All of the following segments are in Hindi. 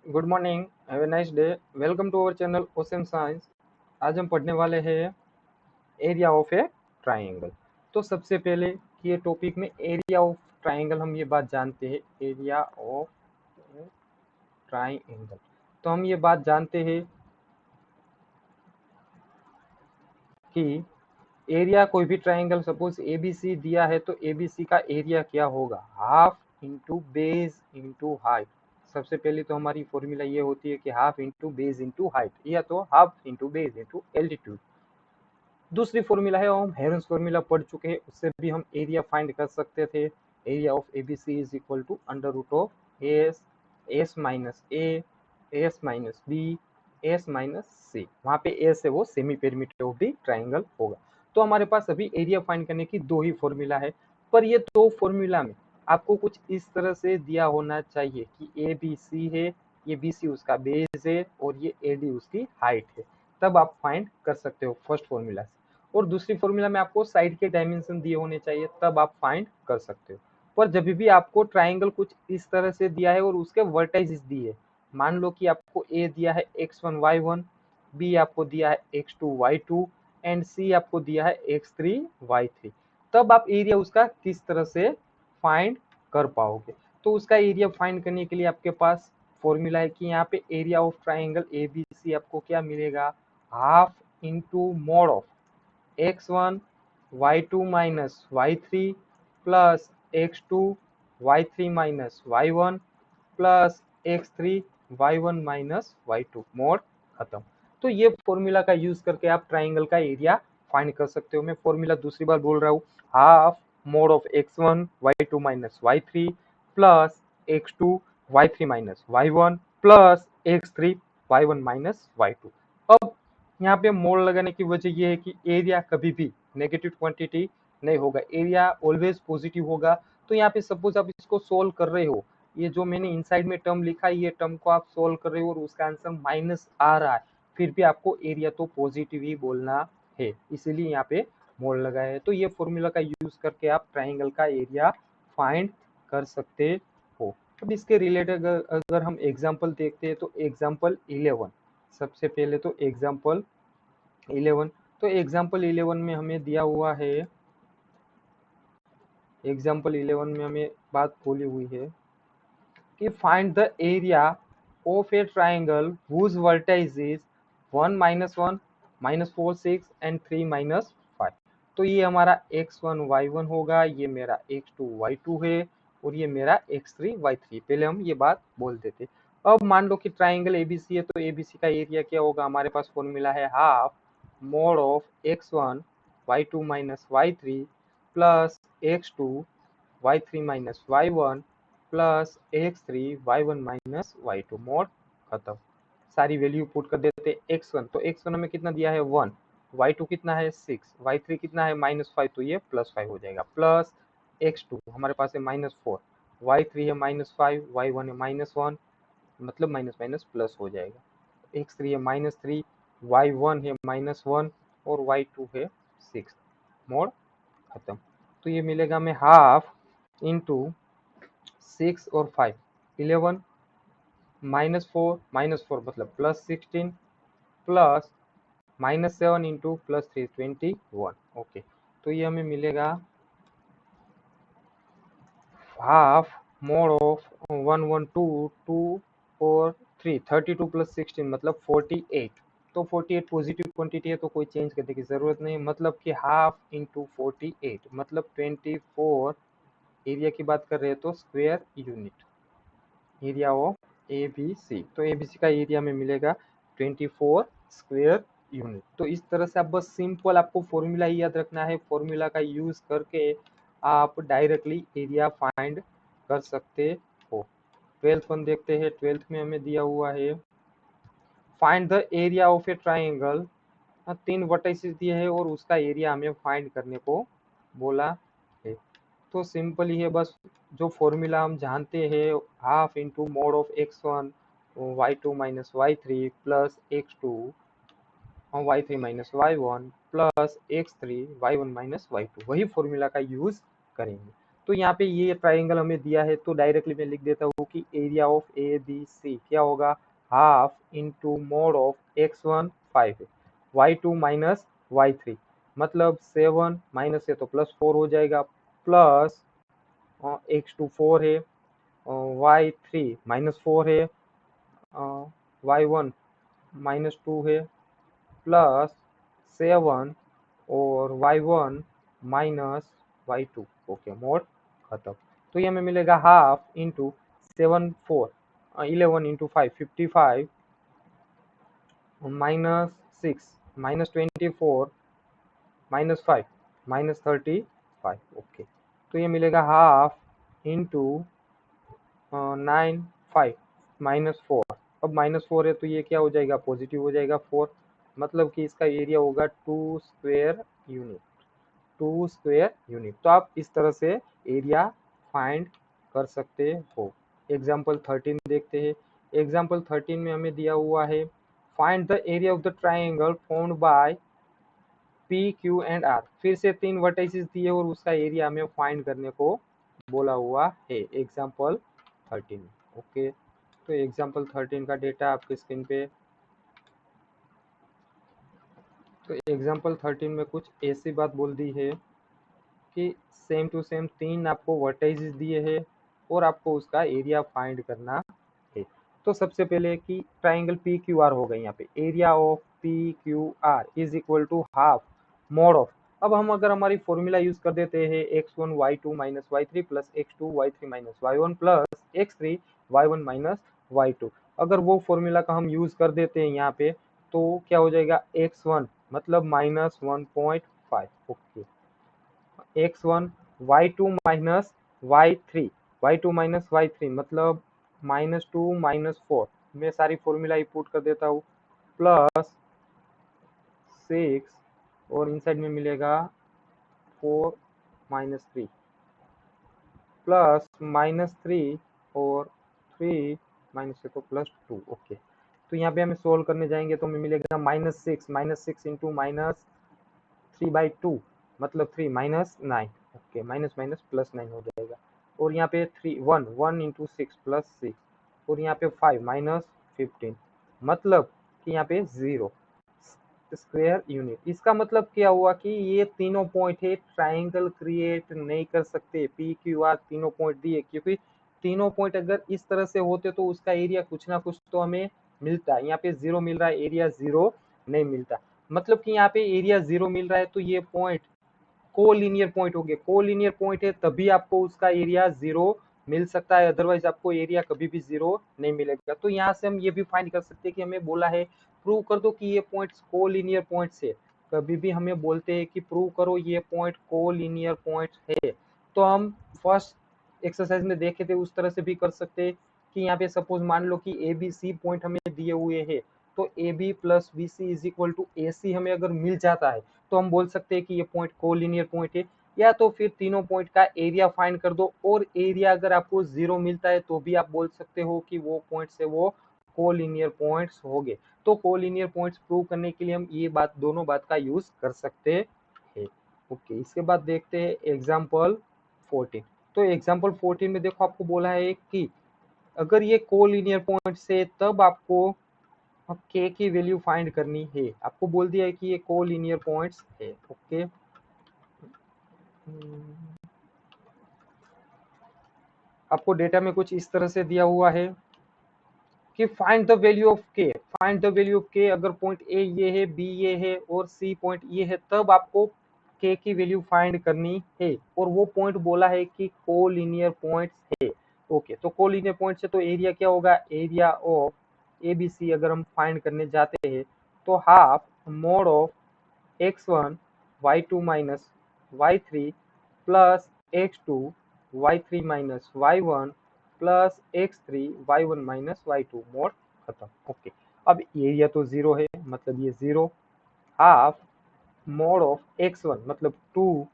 Good morning, have a nice day. Welcome to our channel ocean science. आज हम पढ़ने वाले हैं एरिया ऑफ ए ट्राइंगल। तो सबसे पहले कि ये टॉपिक में एरिया ऑफ ट्राइंगल हम ये बात जानते हैं, एरिया ऑफ ट्राइंगल। तो हम ये बात जानते हैं कि एरिया कोई भी ट्राइंगल सपोज एबीसी दिया है तो एबीसी का एरिया क्या होगा, half into base into height. सबसे पहले तो हमारी फॉर्मूला ये होती है कि half into base into height, या तो half into base into altitude. दूसरी फॉर्मूला है, हम हेरन्स फॉर्मूला पढ़ चुके हैं, उससे भी हम एरिया फाइंड कर सकते थे। Area of ABC is equal to under root of S, S minus A, S minus B, S minus C. वहाँ पे एस है वो semi perimeter of the triangle होगा। तो हमारे पास अभी एरिया फाइंड करने की दो ही फॉर्मूला है, पर ये दो फॉर्मूला में आपको कुछ इस तरह से दिया होना चाहिए कि ए बी सी है, ये बी सी उसका बेस है और ये ए डी उसकी हाइट है, तब आप फाइंड कर सकते हो फर्स्ट फॉर्मूला से। और दूसरी फॉर्मूला में आपको साइड के डायमेंशन दिए होने चाहिए, तब आप फाइंड कर सकते हो। पर जब भी आपको ट्राइंगल कुछ इस तरह से दिया है और उसके वर्टाइजेस दिए, मान लो कि आपको ए दिया है x1 y1, बी आपको दिया है x2 y2 एंड सी आपको दिया है x3 y3, तब आप एरिया उसका किस तरह से फाइंड कर पाओगे। तो उसका एरिया फाइंड करने के लिए आपके पास फॉर्मूला है कि यहाँ पे area of triangle A B C आपको क्या मिलेगा, half into mod of x1 y2 minus y3 plus x2 y3 minus y1 plus x3 y1 minus y2, mod खत्म। तो ये फॉर्मूला का यूज करके आप ट्राइंगल का एरिया फाइंड कर सकते हो। मैं फॉर्मूला दूसरी बार बोल रहा हूँ, half mod of x1 y2 minus y3 plus x2 y3 minus y1 plus x3 y1 minus y2। अब यहाँ पे मोड लगाने की वजह ये है कि एरिया कभी भी नेगेटिव क्वांटिटी नहीं होगा, एरिया ऑलवेज पॉजिटिव होगा। तो यहाँ पे सपोज आप इसको सोल्व कर रहे हो, ये जो मैंने इनसाइड में टर्म लिखा है, ये टर्म को आप सोल्व कर रहे हो और उसका आंसर माइनस आ रहा है, फिर भी आपको एरिया तो पॉजिटिव ही बोलना है, इसीलिए यहाँ पे मोड लगाया है। तो ये फॉर्मूला का यूज करके आप ट्राइंगल का एरिया फाइंड कर सकते हो। अब इसके रिलेटेड अगर हम एग्जाम्पल देखते हैं तो एग्जाम्पल 11, सबसे पहले तो एग्जाम्पल 11। तो एग्जाम्पल 11 में हमें दिया हुआ है, एग्जाम्पल 11 में हमें बात बोली हुई है कि find the area of a triangle whose vertex is 1 minus 1 minus 4 6 and 3 minus 5। तो ये हमारा x1 y1 होगा, ये मेरा x2 y2 है और ये मेरा x3 y3। पहले हम ये बात बोल देते। अब मान लो कि ट्राइंगल एबीसी है, तो एबीसी का एरिया क्या होगा, हमारे पास फॉर्मूला है half mod of x1 y2 minus y3 plus x2 y3 minus y1 plus x3 y1 minus y2, mod खत्म। सारी वैल्यू पुट कर देते x1, तो x1 हमें कितना दिया है 1, y2 कितना है 6, y3 कितना है -5, तो ये +5 हो जाएगा, प्लस x2 हमारे पास है -4, y3 है -5, y1 है -1, मतलब माइनस माइनस प्लस हो जाएगा, x3 है -3, y1 है -1 और y2 है 6, मोड खत्म। तो ये मिलेगा हमें हाफ इंटू 6 और 5 11, -4 मतलब +16 प्लस -7 इंटू +3 21। ओके, तो ये हमें मिलेगा हाफ मोड ऑफ 1 1 2 2 और 3 32 प्लस 16 मतलब 48। तो 48 पॉजिटिव क्वांटिटी है तो कोई चेंज करने की जरूरत नहीं, मतलब कि हाफ इंटू 48 मतलब 24। एरिया की बात कर रहे हैं तो square unit, area of A B C. तो ए बी सी का एरिया में मिलेगा 24 स्क्वायर यूनिट। तो इस तरह से आप बस सिंपल आपको फॉर्मूला ही याद रखना है, फॉर्मूला का यूज करके आप डायरेक्टली एरिया फाइंड कर सकते हो। 12th वन देखते हैं, 12th में हमें दिया हुआ है find the area of a triangle. 3 vertices दिए हैं और उसका एरिया हमें फाइंड करने को बोला है। तो सिंपल ही है, बस जो फॉर्मूला हम जानते हैं, half into mod of x1 y2 minus y3 plus x2 y3 minus y1 plus x3 y1 minus y2, वही फॉर्मूला का यूज करेंगे। तो यहाँ पे ये ट्राइंगल हमें दिया है, तो डायरेक्टली मैं लिख देता हूँ कि area of A B C क्या होगा, half into mod of x1 5 है, y2 माइनस y3, मतलब 7 माइनस है तो +4 हो जाएगा, प्लस x2 4 है, y3 -4 है, y1 -2 है, प्लस 7 और y1 minus y2। Okay, mode खत्म। तो ये हमें मिलेगा half into 11 into 5 55 minus 6 minus 24 minus 5 minus 35। Okay, तो ये मिलेगा हाफ इंटू 9 5 -4। अब -4 है तो ये क्या हो जाएगा, पॉजिटिव हो जाएगा 4, मतलब कि इसका एरिया होगा 2 स्क्वायर यूनिट, 2 स्क्वायर यूनिट। तो आप इस तरह से एरिया फाइंड कर सकते हो। एग्जाम्पल 13 देखते हैं। एग्जाम्पल 13 में हमें दिया हुआ है, find the area of the triangle formed by P Q and R. फिर से 3 वर्टाइसिस दिए और उसका एरिया हमें फाइंड करने को बोला हुआ है एग्जाम्पल 13 में। ओके, तो एग्जाम्पल 13 का डेटा आपके स्क्रीन पे। तो एग्जाम्पल 13 में कुछ ऐसी बात बोल दी है कि सेम टू सेम 3 आपको वर्टाइसिस दिए हैं और आपको उसका एरिया फाइंड करना है। तो सबसे पहले कि ट्राइंगल पी क्यू आर होगा, यहाँ पे area of P Q R is equal to half mod of. अब हम अगर हमारी फॉर्मूला यूज कर देते हैं x1 y2 minus y3 plus x2 y3 minus y1 plus x3 y1 minus y2, अगर वो फॉर्मूला का हम यूज कर देते हैं यहाँ पे, तो क्या हो जाएगा, x1 मतलब -1.5। Okay, x1 y2 minus y3, y2 minus y3 मतलब -2 -4। मैं सारी फॉर्मूला पुट कर देता हूँ, प्लस 6 और इनसाइड में मिलेगा 4 -3 प्लस -3 और 3 माइनस से तो +2। ओके, तो यहाँ पे हमें सोल्व करने जाएंगे तो हमें मिलेगा -6 इंटू -3/2 मतलब 3 -9। ओके, माइनस माइनस +9 हो जाएगा, और यहाँ पे 3 1 1 इंटू 6 +6 और यहाँ पे 5 -15 मतलब कि यहाँ पे 0 स्क्वायर यूनिट। इसका मतलब क्या हुआ कि ये तीनों पॉइंट है ट्राइंगल क्रिएट नहीं कर सकते, पी क्यू आर तीनों पॉइंट दिए, क्योंकि तीनों पॉइंट अगर इस तरह से होते तो उसका एरिया कुछ ना कुछ तो हमें मिलता है। यहाँ पे 0 मिल रहा है, एरिया 0 नहीं मिलता, मतलब कि यहाँ पे एरिया 0 मिल रहा है तो ये पॉइंट कोलिनियर पॉइंट हो गए। कोलिनियर पॉइंट है तभी आपको उसका एरिया 0 मिल सकता है, अदरवाइज आपको एरिया कभी भी 0 नहीं मिलेगा। तो यहाँ से हम ये भी फाइंड कर सकते हैं कि हमें बोला है प्रूव कर दो कि ये पॉइंट्स कोलिनियर पॉइंट्स है। कभी भी हमें बोलते हैं कि प्रूव करो ये पॉइंट कोलिनियर पॉइंट्स है, तो हम फर्स्ट एक्सरसाइज में देखे थे उस तरह से भी कर सकते हैं कि यहाँ पे सपोज मान लो कि ए बी सी पॉइंट हमें दिए हुए हैं, तो A B plus B C is equal to A C हमें अगर मिल जाता है तो हम बोल सकते हैं कि ये पॉइंट कोलिनियर पॉइंट है। या तो फिर तीनों पॉइंट का एरिया फाइंड कर दो, और एरिया अगर आपको 0 मिलता है तो भी आप बोल सकते हो कि वो पॉइंट्स है वो कोलिनियर पॉइंट्स हो गए। तो कोलिनियर पॉइंट्स प्रूव करने के लिए हम ये बात दोनों बात का यूज कर सकते हैं। ओके, इसके बाद देखते हैं एग्जाम्पल 14। तो एग्जाम्पल 14 में देखो आपको बोला है कि अगर ये कोलिनियर पॉइंट्स है तब आपको के की वैल्यू फाइंड करनी है। आपको बोल दिया है कि ये कोलिनियर पॉइंट्स है। ओके, आपको डेटा में कुछ इस तरह से दिया हुआ है कि फाइंड द वैल्यू ऑफ के। फाइंड द वैल्यू ऑफ के, अगर पॉइंट ए ये है, बी ये है और सी पॉइंट ये है, तब आपको के की वैल्यू फाइंड करनी है, और वो पॉइंट बोला है कि कोलिनियर पॉइंट्स है। ओके, तो कोलिनियर पॉइंट से तो एरिया क्या होगा, area of A B C अगर हम फाइंड करने जाते हैं तो half mod of x1 y2 minus y3 plus x2 y3 minus y1 plus x3 y1 minus y2 mod खत्म। ओके, अब एरिया तो 0 है मतलब ये 0, हाफ मोड ऑफ x1 मतलब 2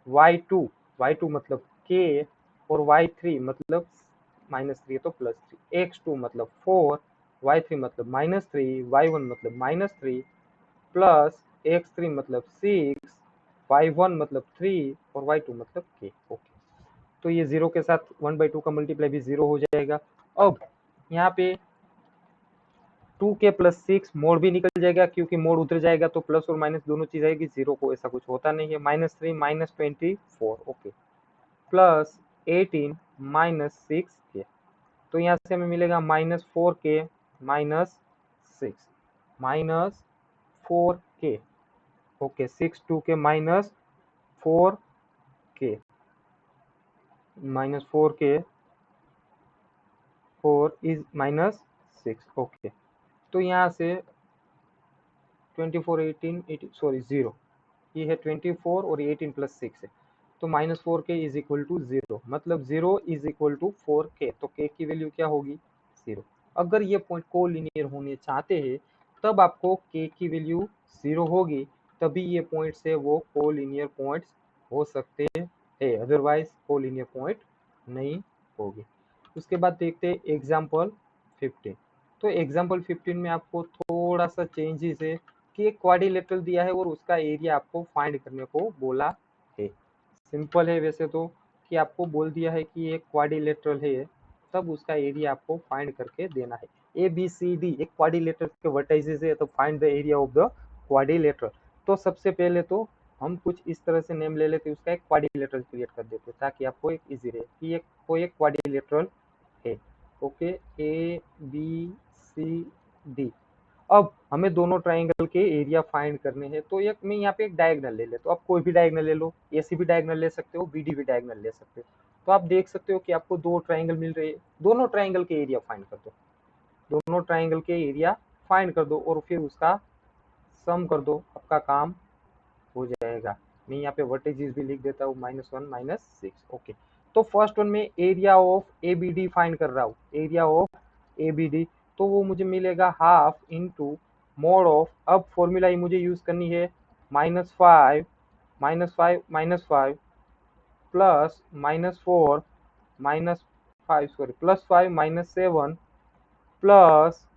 y2 y2 मतलब k और y3 मतलब -3 है तो +3, x2 मतलब 4 y3 मतलब -3 y1 मतलब -3 प्लस x3 मतलब 6 y1 मतलब 3 और y2 मतलब k। ओके, तो ये 0 के साथ 1/2 का मल्टीप्लाई भी 0 हो जाएगा। अब यहाँ पे 2k + 6 मोड भी निकल जाएगा, क्योंकि मोड उधर जाएगा तो प्लस और माइनस दोनों चीज आएगी, 0 को ऐसा कुछ होता नहीं है। -3 -24 ओके, प्लस 18 -6k। तो यहाँ से हमें मिलेगा -4k -6 -4k okay, 6 2k -4k -4k 4 is -6 okay. तो यहाँ से 24 18 18 सॉरी 0, ये है 24 और 18 + 6 है, तो -4k इज इक्वल टू 0, मतलब 0 इज इक्वल टू 4k। तो k की वैल्यू क्या होगी? 0। अगर ये पॉइंट कोलिनियर होने चाहते हैं तब आपको k की वैल्यू 0 होगी, तभी ये पॉइंट्स है वो कोलिनियर पॉइंट्स हो सकते हैं, अदरवाइज कोलिनियर पॉइंट नहीं होगी। उसके बाद देखते हैं एग्जाम्पल 15। तो एग्जाम्पल 15 में आपको थोड़ा सा चेंजेस है कि एक क्वाड्रिलेटरल दिया है और उसका एरिया आपको फाइंड करने को बोला है। सिंपल है वैसे तो, कि आपको बोल दिया है कि एक क्वाड्रिलेटरल है, तब उसका एरिया आपको फाइंड करके देना है। ए बी सी डी एक क्वाड्रिलेटरल के वर्टाइसेस है, तो find the area of the quadrilateral. तो सबसे पहले तो हम कुछ इस तरह से नेम ले लेते हैं, उसका एक क्वाड्रिलेटरल क्रिएट कर देते हैं ताकि आपको एक इजी रहे कि एक कोई एक क्वाड्रिलेटरल है। Okay, A B C D. अब हमें दोनों ट्राइंगल के एरिया फाइंड करने हैं, तो एक मैं यहाँ पे एक डायगोनल ले लेता हूँ। आप कोई भी डायगोनल ले लो, एसी भी डायगोनल ले सकते हो, बीडी भी डायगोनल ले सकते हो। तो आप देख सकते हो कि आपको दो ट्राइंगल मिल रहे हैं, दोनों ट्राइंगल के एरिया फाइंड कर दो, दोनों ट्राइंगल के एरिया फाइंड कर दो और फिर उसका सम कर दो, आपका काम हो जाएगा। मैं यहाँ पे वर्टेजेस भी लिख देता हूँ, -1 -6 ओके। तो फर्स्ट वन में area of A B D find कर रहा हूँ, area of A B D, तो वो मुझे मिलेगा हाफ इंटू मोड ऑफ, अब फॉर्मूला ही मुझे यूज करनी है, -5 -5 प्लस -4 -5 सॉरी +5 -7 प्लस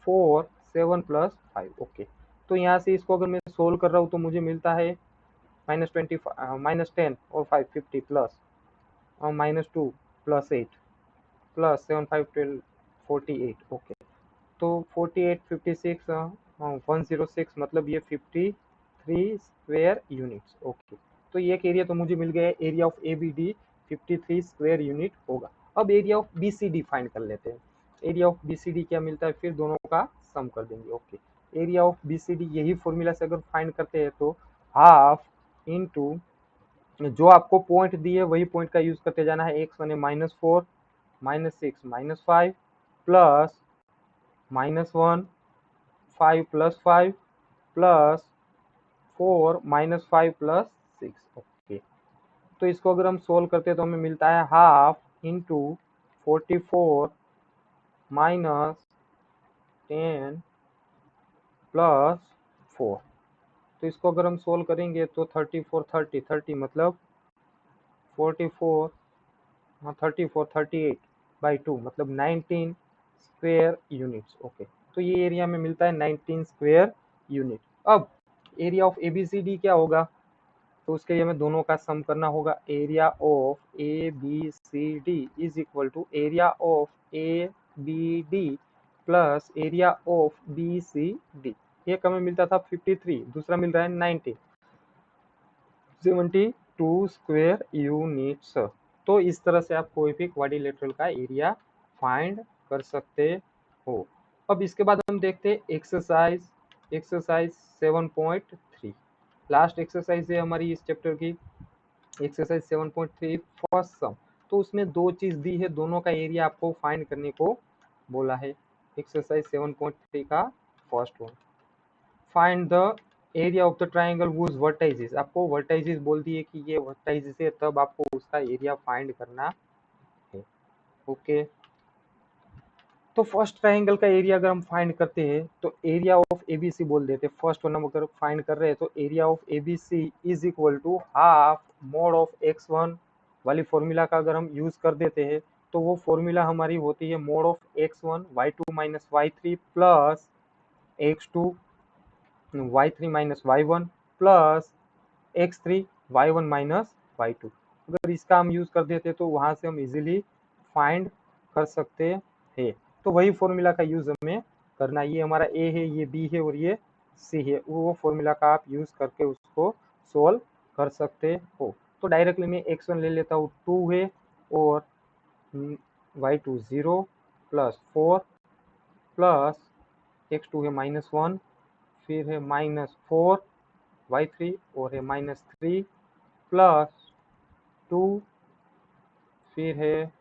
4 7 + 5 ओके। तो यहाँ से इसको अगर मैं सोल्व कर रहा हूँ तो मुझे मिलता है -20 -10 और 5 50 प्लस -2 + 8 प्लस 7 5 12 48 ओके। तो 48 56 106 मतलब ये 53 स्क्वायर यूनिट्स ओके। तो ये एक एरिया तो मुझे मिल गया है, area of A B D 53 square unit होगा। अब area of B C D find कर लेते हैं। Area of B C D क्या मिलता है, फिर दोनों का सम कर देंगे okay. Area of B C D यही फॉर्मूला से अगर फाइंड करते हैं तो हाफ इंटू जो आपको पॉइंट दिए वही पॉइंट का यूज करते जाना है। एक्स वन है -4 -6 -5 प्लस -1 5 + 5 प्लस 4 -5 + 6 ओके। तो इसको अगर हम सोल्व करते हैं तो हमें मिलता है हाफ इंटू 44 -10 प्लस 4। तो इसको अगर हम सोल्व करेंगे तो 34 30 30 मतलब 44 34 38/2 मतलब 19 स्क्वायर यूनिट्स ओके। तो ये एरिया में मिलता है 19 स्क्वायर यूनिट। अब एरिया ऑफ एबीसीडी क्या होगा, तो उसके लिए हमें दोनों का सम करना होगा। Area of A B C D is equal to area of A B D plus area of B C D. एक हमें मिलता था 53, दूसरा मिल रहा है 90 72 स्क्वायर यूनिट्स। तो इस तरह से आप कोई भी क्वाड्रिलेटरल का एरिया फाइंड कर सकते हो। अब इसके बाद हम देखते हैं एक्सरसाइज 7.3। लास्ट एक्सरसाइज है हमारी इस चैप्टर की, एक्सरसाइज 7.3 फर्स्ट सम। तो उसमें दो चीज दी है, दोनों का एरिया आपको फाइंड करने को बोला है। एक्सरसाइज 7.3 का first one, find the area of the triangle whose vertices. आपको वर्टाइजेस बोल दिए कि ये वर्टाइजेस है, तब आपको उसका एरिया फाइंड करना है ओके। तो फर्स्ट ट्राइंगल का एरिया अगर हम फाइंड करते हैं तो एरिया ऑफ एबीसी बोल देते हैं। फर्स्ट वन हम अगर फाइंड कर रहे हैं तो area of ABC is equal to half mod of x1 वाली फॉर्मूला का अगर हम यूज कर देते हैं तो वो फॉर्मूला हमारी होती है mode of x1 y2 - y3 plus x2 y3 - y1 plus x3 y1 - y2। अगर इसका हम यूज कर देते तो वहां से हम इजीली फाइंड कर सकते हैं। तो वही फॉर्मूला का यूज हमें करना है। ये हमारा ए है, ये बी है और ये सी है, वो फॉर्मूला का आप यूज करके उसको सोल्व कर सकते हो। तो डायरेक्टली मैं x1 ले लेता हूँ, 2 है और y2 0 प्लस 4 प्लस x2 है -1, फिर है -4 y3 और है -3 प्लस 2, फिर है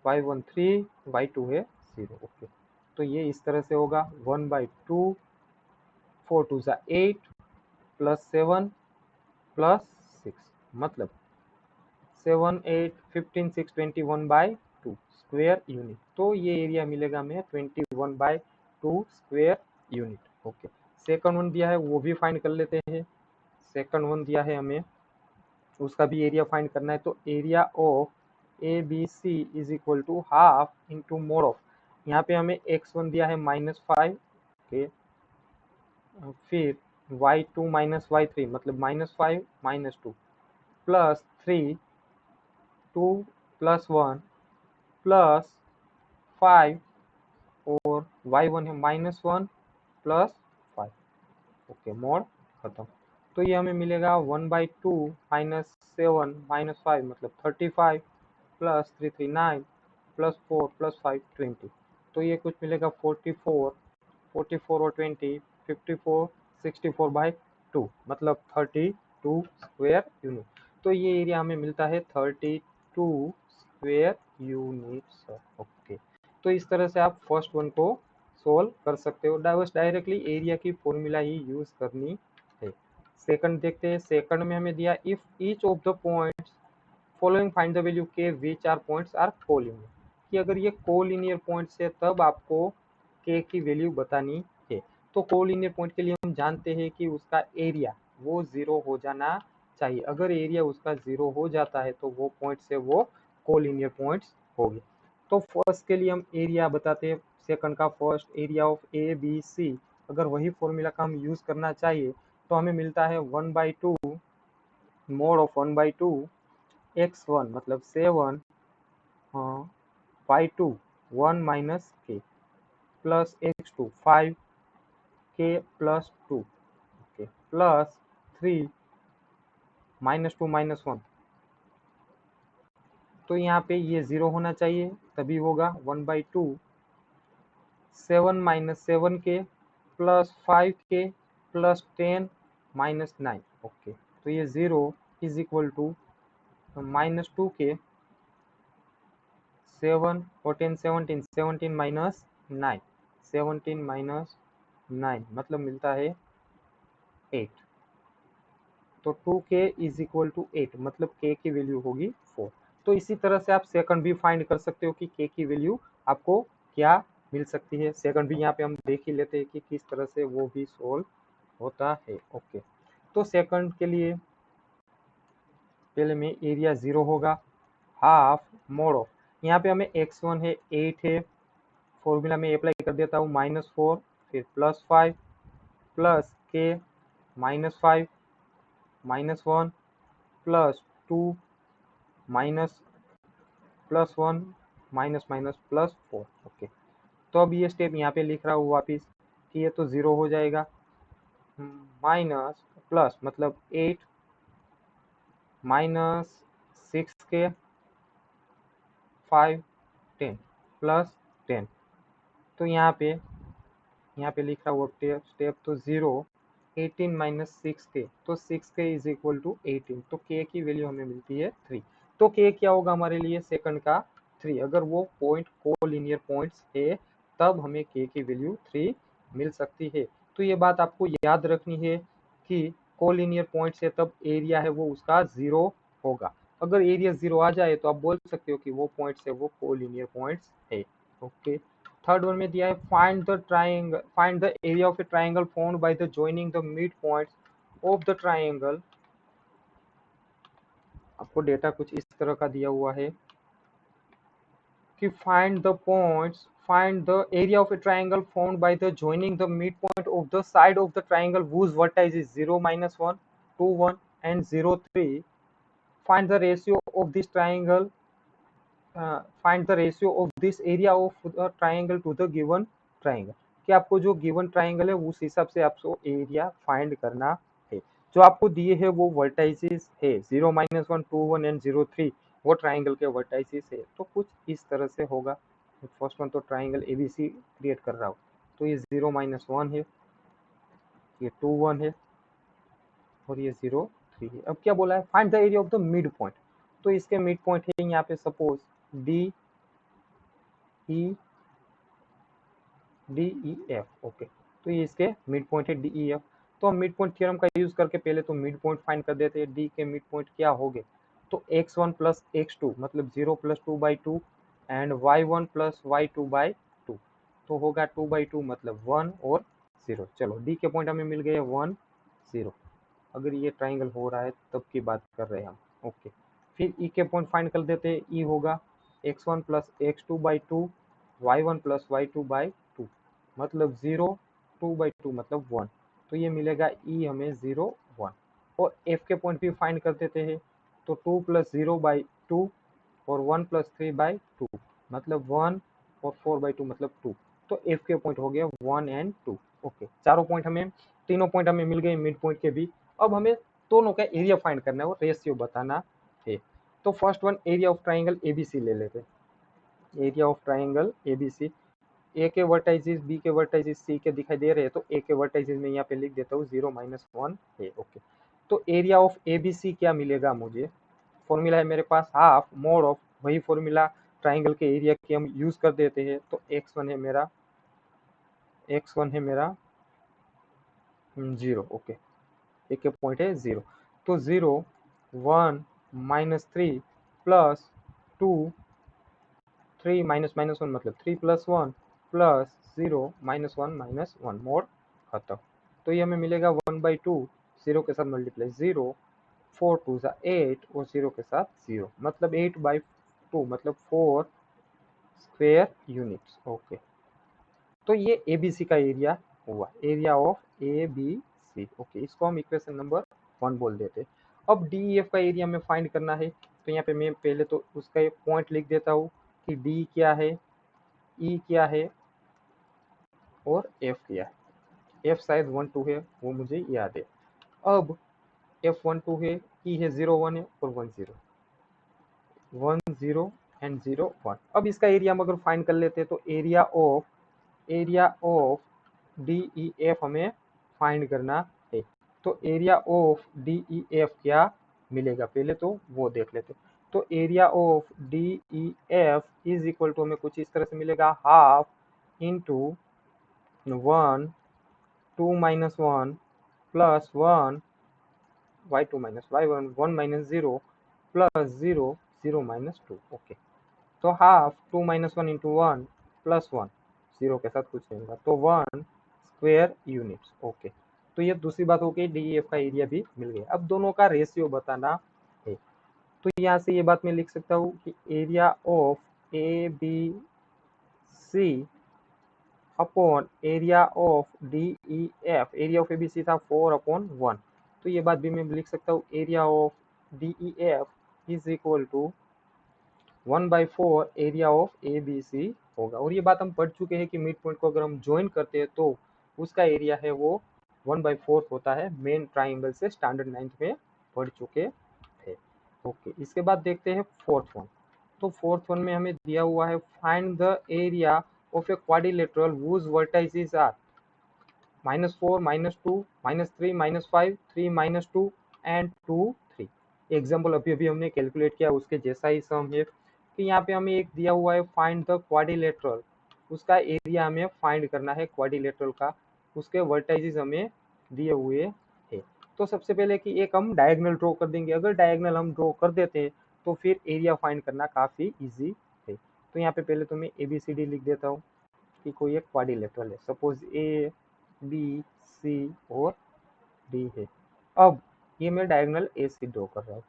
y1 3 y2 है 0। ओके, तो ये इस तरह से होगा 1/2, 4 2 सा 8 प्लस 7 प्लस 6, मतलब 7 8 15 6 21/2 स्क्वायर यूनिट। तो ये एरिया मिलेगा हमें 21/2 square unit. Okay, second one दिया है वो भी फाइंड कर लेते हैं। सेकंड वन दिया है हमें, उसका भी एरिया फाइंड करना है। तो area of A B C is equal to half into mod of, यहाँ पे हमें x1 दिया है -5 के, फिर y2 -y3 मतलब -5 -2 प्लस 3 2 प्लस 1 प्लस 5 और y1 है -1 प्लस 5। ओके, मोड खत्म। तो ये हमें मिलेगा 1/2 -7 -5 मतलब 35 प्लस 3 3 9 प्लस 4 प्लस 5 20। तो ये कुछ मिलेगा 44 44 और 20 54 64/2 मतलब 32 स्क्वायर यूनिट। तो ये एरिया हमें मिलता है 32 स्क्वायर यूनिट। ओके, तो इस तरह से आप फर्स्ट वन को सोल्व कर सकते हो। डायरेक्टली एरिया की फॉर्मूला ही यूज करनी है। सेकंड देखते हैं। सेकंड में हमें दिया if each of the points following find the value K which are points are collinear, कि अगर ये कोलिनियर पॉइंट्स है तब आपको के की वैल्यू बतानी है। तो कोलिनियर पॉइंट के लिए हम जानते हैं कि उसका एरिया वो 0 हो जाना चाहिए। अगर एरिया उसका 0 हो जाता है तो वो पॉइंट्स है वो कोलिनियर पॉइंट्स हो गए। तो फर्स्ट के लिए हम एरिया बताते हैं। सेकंड का first area of A B C, अगर वही फॉर्मूला का हम यूज करना चाहिए तो हमें मिलता है 1/2 मोड ऑफ 1/2 x1 मतलब 7 y2 1 माइनस के प्लस x2 5 के प्लस 2 ओके प्लस 3 -2 -1। तो यहाँ पे ये 0 होना चाहिए तभी होगा 1/2 7 -7 के प्लस 5 के प्लस 10 -9। ओके, तो ये 0 इज इक्वल टू -2 के 7 और 10 17 17 माइनस 9 17 माइनस 9 मतलब मिलता है 8। तो 2k इज इक्वल टू 8 मतलब k की वैल्यू होगी 4। तो इसी तरह से आप सेकंड भी फाइंड कर सकते हो कि k की वैल्यू आपको क्या मिल सकती है। सेकंड भी यहाँ पे हम देख ही लेते हैं कि किस तरह से वो भी सोल्व होता है। ओके, तो सेकंड के लिए पहले में एरिया 0 होगा, हाफ मोड ऑफ, यहाँ पे हमें x1 है 8 है, फॉर्मूला में अप्लाई कर देता हूँ -4 फिर +5 प्लस के -5 -1 plus 2 minus +1 minus minus +4। Okay, तो अब ये स्टेप यहाँ पे लिख रहा हूँ वापिस कि ये तो 0 हो जाएगा, माइनस प्लस मतलब 8 -6 के 5 10 प्लस 10। तो यहाँ पे लिख रहा हूँ स्टेप तो 0 18 माइनस 6 के, तो 6 के इज इक्वल टू 18। तो के की वैल्यू हमें मिलती है 3। तो के क्या होगा हमारे लिए सेकंड का 3। अगर वो पॉइंट कोलिनियर पॉइंट्स है तब हमें के की वैल्यू 3 मिल सकती है। तो ये बात आपको याद रखनी है कि कोलिनियर पॉइंट्स है तब एरिया है वो उसका 0 होगा। अगर एरिया 0 आ जाए तो आप बोल सकते हो कि वो पॉइंट्स है वो कोलिनियर पॉइंट्स है। ओके, थर्ड वन में दिया है find the area of a triangle found by the joining the mid points of the triangle. आपको डेटा कुछ इस तरह का दिया हुआ है कि find the area of a triangle formed by the joining the midpoint of the side of the triangle whose vertex is 0 -1 2 1 and 0 3 find the ratio of this triangle, find the ratio of this area of the triangle to the given triangle, कि आपको जो गिवन ट्राइंगल है उस हिसाब से आपको एरिया फाइंड करना है। जो आपको दिए है वो वर्टाइसेस है 0 -1 2 1 एंड 0 3, वो ट्राइंगल के वर्टाइसेस है। तो कुछ इस तरह से होगा। फर्स्ट वन तो ट्राइंगल एबीसी क्रिएट कर रहा हूँ, तो ये 0 -1 है, ये 2 1 है और ये 0 3 है। अब क्या बोला है, find the area of the mid point. तो इसके मिड पॉइंट है यहाँ पे suppose D E D E F. Okay, तो ये इसके मिड पॉइंट है डी ई एफ। तो हम मिड पॉइंट थ्योरम का यूज करके पहले तो मिड पॉइंट फाइंड कर देते हैं। डी के मिड पॉइंट क्या हो गए, तो x1 प्लस x2 मतलब 0 plus 2/2 and y1 plus y2 by 2, तो होगा 2/2 मतलब 1 और 0। चलो डी के पॉइंट हमें मिल गए 1 0, अगर ये ट्राइंगल हो रहा है तब की बात कर रहे हैं हम। ओके, फिर ई के पॉइंट फाइंड कर देते हैं। ई होगा x1 plus x2/2 y1 plus y2 by 2 मतलब 0 2/2 मतलब 1, तो ये मिलेगा ई हमें 0 1। और एफ के पॉइंट भी फाइंड कर देते हैं, तो 2 प्लस 0/2 और 1 प्लस 3/2 मतलब 1 और 4/2 मतलब 2, तो एफ के पॉइंट हो गया 1 एंड 2। ओके, चारों पॉइंट हमें, तीनों पॉइंट हमें मिल गए मिड पॉइंट के भी। अब हमें दोनों का एरिया फाइंड करना है और रेशियो बताना है। तो first one area of triangle ABC ले लेते हैं। एरिया ऑफ ट्राइंगल एबीसी, ए के वर्टाइजेस बी के वर्टाइजेस सी के दिखाई दे रहे हैं, तो ए के वर्टाइजेस में यहाँ पे लिख देता हूँ 0 -1 है। ओके, तो एरिया ऑफ एबीसी क्या मिलेगा मुझे, फॉर्मूला है मेरे पास हाफ मोड ऑफ, वही फॉर्मूला ट्राइंगल के एरिया की हम यूज कर देते हैं। तो x1 है मेरा, x1 है मेरा 0। ओके, एक के पॉइंट है 0, तो 0 1 -3 प्लस 2 3 -1 मतलब 3 प्लस 1 प्लस 0 -1 मोड खत्म। तो ये हमें मिलेगा 1/2, 0 के साथ मल्टीप्लाई 0 4 2 8 और 0 के साथ 0 मतलब 8/2 मतलब 4 स्क्वायर यूनिट्स। ओके, तो ये एबीसी का एरिया हुआ, area of A B C. Okay, इसको हम इक्वेशन नंबर 1 बोल देते हैं। अब डी एफ का एरिया हमें फाइंड करना है, तो यहाँ पे मैं पहले तो उसका एक पॉइंट लिख देता हूँ कि डी क्या है, ई क्या है और एफ क्या है। एफ शायद 1 2 है, वो मुझे याद है। अब एफ 1 2 है, ई है 0 1 है और 1 0, 1 0 एंड 0 1। अब इसका एरिया हम अगर फाइंड कर लेते हैं, तो area of D E F हमें फाइंड करना है। तो area of D E F क्या मिलेगा, पहले तो वो देख लेते हैं। तो area of D E F is equal to हमें कुछ इस तरह से मिलेगा, half into 1 2 -1 plus 1 y2 -y1 1 -0 plus 0 0 -2। Okay, तो हाफ 2 -1 इंटू 1 प्लस 1, 0 के साथ कुछ नहीं होगा, तो 1 स्क्वायर यूनिट्स। ओके, तो ये दूसरी बात हो गई, डी एफ का एरिया भी मिल गया। अब दोनों का रेशियो बताना है, तो यहाँ से ये बात मैं लिख सकता हूँ कि area of A B C upon area of D E F, area of A B C था 4/1, तो ये बात भी मैं लिख सकता हूँ, area of D E F is equal to 1/4 area of A B C होगा। और ये बात हम पढ़ चुके हैं कि मिड पॉइंट को अगर हम ज्वाइन करते हैं तो उसका एरिया है वो 1/4 होता है। मेन ट्राइंगल से स्टैंडर्ड 9th में पढ़ चुके थे। ओके, इसके बाद देखते हैं फोर्थ वन। तो फोर्थ वन में हमें दिया हुआ है, find the area of a quadrilateral whose vertices are -4 -2 -3 -5 3 -2 and 2 3। Example अभी अभी हमने कैलकुलेट किया उसके जैसा ही सम है कि यहाँ पे हमें एक दिया हुआ है, फाइंड द क्वाड्रिलेटरल, उसका एरिया हमें फाइंड करना है क्वाड्रिलेटरल का, उसके वर्टाइजेस हमें दिए हुए है। तो सबसे पहले कि एक हम डायगोनल ड्रॉ कर देंगे, अगर डायगोनल हम ड्रॉ कर देते हैं तो फिर एरिया फाइंड करना काफ़ी ईजी है। तो यहाँ पे पहले तो मैं ABCD लिख देता हूँ कि कोई एक क्वाड्रिलेटरल है, सपोज ए बी सी और डी है। अब ये मैं डायगोनल ए सी ड्रॉ कर रहा हूँ।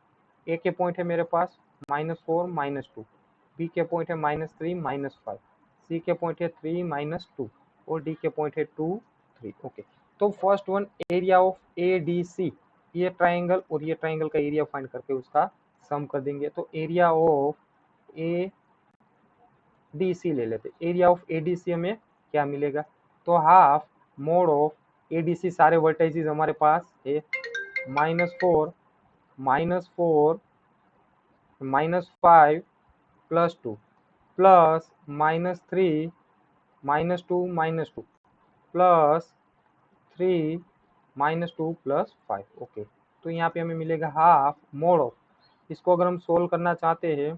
ए के पॉइंट है मेरे पास -4 -2, बी के पॉइंट है -3 -5, सी के पॉइंट है 3 -2 और डी के पॉइंट है 2 3। ओके, तो first one area of A D C, ये ट्राइंगल और ये ट्राइंगल का एरिया फाइंड करके उसका सम कर देंगे तो area of A D C ले लेते। Area of A D C हमें क्या मिलेगा, तो half mod of A D C, सारे वर्टाइजेस हमारे पास है, -4 -4 -5 +2 प्लस -3 -2 -2 प्लस 3 -2 प्लस 5। ओके, तो यहाँ पे हमें मिलेगा हाफ मोड ऑफ, इसको अगर हम सोल्व करना चाहते हैं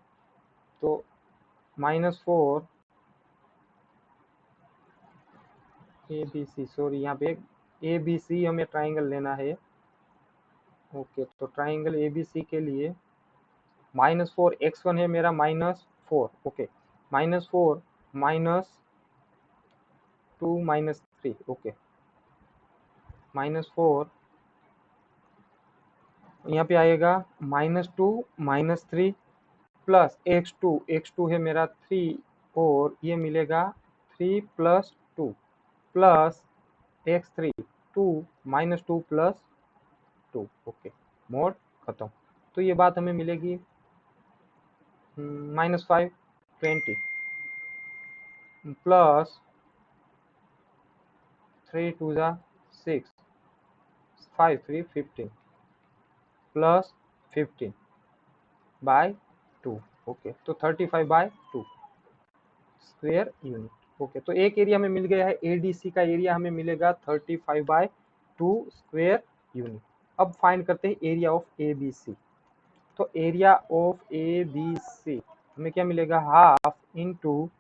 तो -4 ए बी सी, सॉरी यहाँ पे ए बी सी हमें ट्राइंगल लेना है। ओके, तो ट्राइंगल ए बी सी के लिए -4 x1 है मेरा -4। ओके, -4 -2 -3। ओके, -4 यहाँ पे आएगा -2 -3 प्लस x2 है मेरा 3, और ये मिलेगा 3 + 2 plus x3 2 -2 plus 2। Okay, mode खत्म। तो ये बात हमें मिलेगी -5 20 प्लस 3 2 6 5 3 15 प्लस 15 बाय 2। ओके, तो 35/2 स्क्वायर यूनिट। ओके, तो एक एरिया में मिल गया है, एडीसी का एरिया हमें मिलेगा 35/2 स्क्वायर यूनिट। अब फाइंड करते हैं एरिया ऑफ एबीसी। तो एरिया ऑफ एबीसी हमें क्या मिलेगा, half into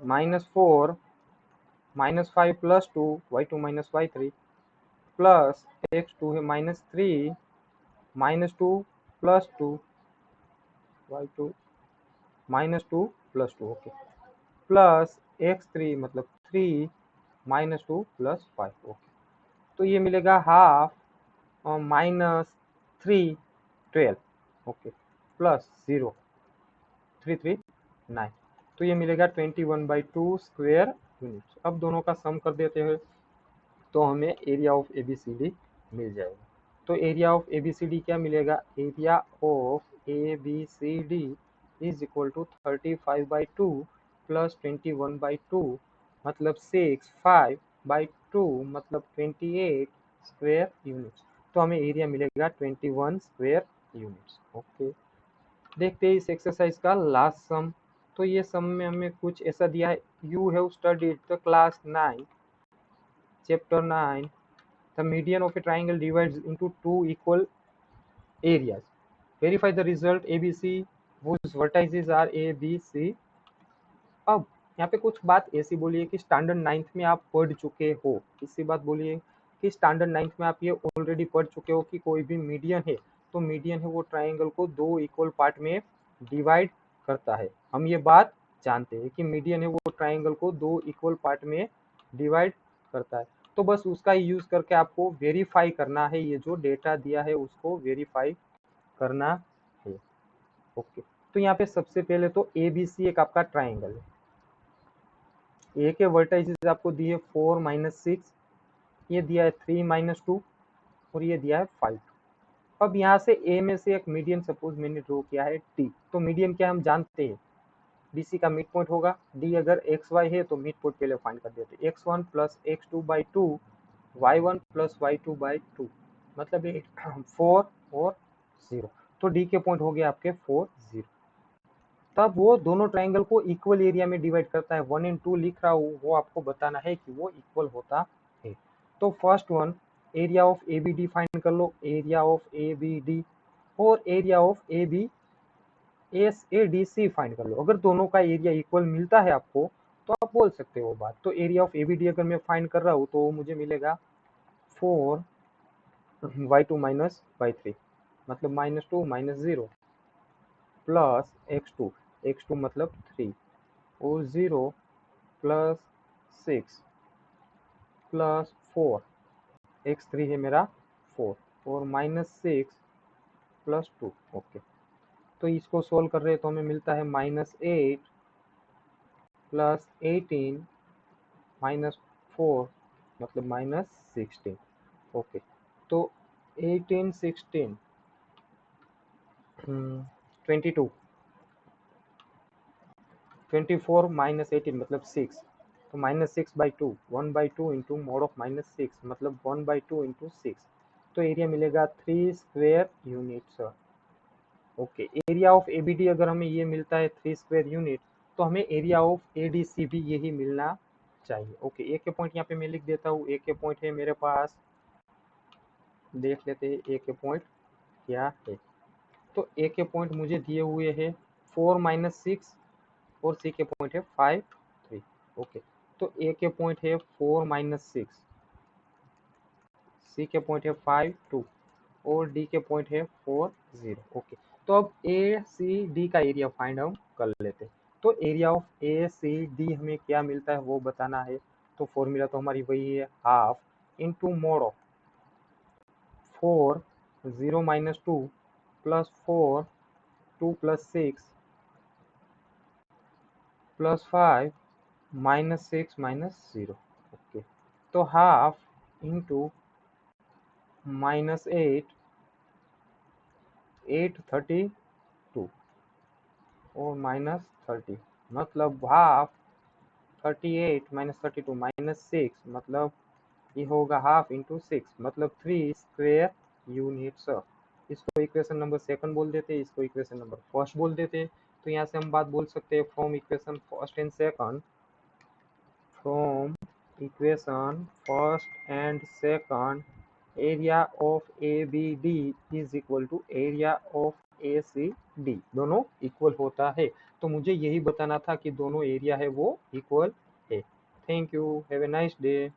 -4 -5 + 2 y2 - y3 plus x2 है -3 -2 + 2 y2 -2 + 2। ओके, प्लस x3 मतलब 3 -2 + 5। ओके, तो ये मिलेगा हाफ -3 12। ओके, प्लस 0 3 3 9, तो ये मिलेगा 21/2 स्क्वायर यूनिट। अब दोनों का सम कर देते हैं तो हमें एरिया ऑफ एबीसीडी मिल जाएगा। तो एरिया ऑफ एबीसीडी क्या मिलेगा, area of ABCD is equal to 35/2 plus 21/2 मतलब 6 5/2 मतलब 28 स्क्वायर यूनिट्स। तो हमें एरिया मिलेगा 21 स्क्वायर यूनिट्स। ओके, देखते हैं इस एक्सरसाइज का लास्ट सम। तो ये सम में हमें कुछ ऐसा दिया है, you have studied the class 9 chapter 9, the median of a triangle divides into two equal areas. Verify the result ABC whose vertices are A, B, C. अब यहाँ पे कुछ बात ऐसी बोली है कि स्टैंडर्ड 9th में आप पढ़ चुके हो, इसी बात बोलिए कि स्टैंडर्ड 9th में आप ये ऑलरेडी पढ़ चुके हो कि कोई भी मीडियन है तो मीडियन है वो ट्राइंगल को दो इक्वल पार्ट में डिवाइड करता है। हम ये बात जानते हैं कि मीडियन है वो ट्राइंगल को दो इक्वल पार्ट में डिवाइड करता है। तो बस उसका यूज करके आपको वेरीफाई करना है, ये जो डेटा दिया है उसको वेरीफाई करना है। ओके, तो यहाँ पे सबसे पहले तो एबीसी एक आपका ट्राइंगल है, ए के वर्टाइजेस आपको दिए 4 -6, ये दिया है 3 -2 और ये दिया है 5। अब यहाँ से ए में से एक मीडियन सपोज मैंने ड्रॉ किया है डी, तो मीडियन क्या हम जानते हैं, बीसी का मिड पॉइंट होगा। डी अगर एक्स वाई है तो मिड पॉइंट पहले फाइंड कर देते हैं, x1 + x2/2 y1 + y2/2 मतलब ये 4 और 0, तो डी के पॉइंट हो गए आपके 4 0। तब वो दोनों ट्राइंगल को इक्वल एरिया में डिवाइड करता है, 1 and 2 लिख रहा हूँ वो आपको बताना है कि वो इक्वल होता है। तो first one area of A B D find कर लो, area of A B D, और area of A B S A D C find कर लो। अगर दोनों का एरिया इक्वल मिलता है आपको तो आप बोल सकते हो बात। तो area of A B D अगर मैं फाइंड कर रहा हूँ तो मुझे मिलेगा 4 y2 - y3 मतलब -2 -0 प्लस x2 मतलब 3 और 0 प्लस 6 प्लस 4, x3 है मेरा 4 और -6 प्लस 2। ओके, तो इसको सोल्व कर रहे हैं तो हमें मिलता है -8 प्लस 18 -4 मतलब -16। ओके, तो 18 16 22, 24 माइनस 18 मतलब 6, तो -6/2, 1/2 इंटू मोड ऑफ -6 मतलब 1/2 इंटू 6, तो एरिया मिलेगा 3 square unit sir. Okay, area of ABD अगर हमें ये मिलता है 3 स्क्वायर यूनिट, तो हमें एरिया ऑफ एडीसी भी यही मिलना चाहिए। ओके, ए के पॉइंट यहाँ पे मैं लिख देता हूँ। ए के पॉइंट है मेरे पास, देख लेते हैं ए के पॉइंट क्या है। तो ए के पॉइंट मुझे दिए हुए है 4 - 6 और सी के पॉइंट है 5 3। ओके, तो ए के पॉइंट है 4 - 6, सी के पॉइंट है 5 2 और डी के पॉइंट है 4 0। ओके, तो अब ए सी डी का एरिया फाइंड आउट कर लेते हैं। तो area of A C D हमें क्या मिलता है वो बताना है। तो फॉर्मूला तो हमारी वही है, half into mod of 4 0 - 2 plus 4 2 + 6 plus 5 -6 -0। Okay, तो हाफ इंटू -8 832 और -30 मतलब हाफ 38 - 32 -6 मतलब ये होगा हाफ इंटू 6 मतलब 3 स्क्वायर यूनिट्स। इसको इक्वेशन नंबर सेकंड बोल देते हैं, इसको इक्वेशन नंबर फर्स्ट बोल देते हैं। तो यहाँ से हम बात बोल सकते हैं from equation first and second, from equation first and second area of A B D is equal to area of A C D, दोनों इक्वल होता है। तो मुझे यही बताना था कि दोनों एरिया है वो इक्वल है। Thank you, have a nice day.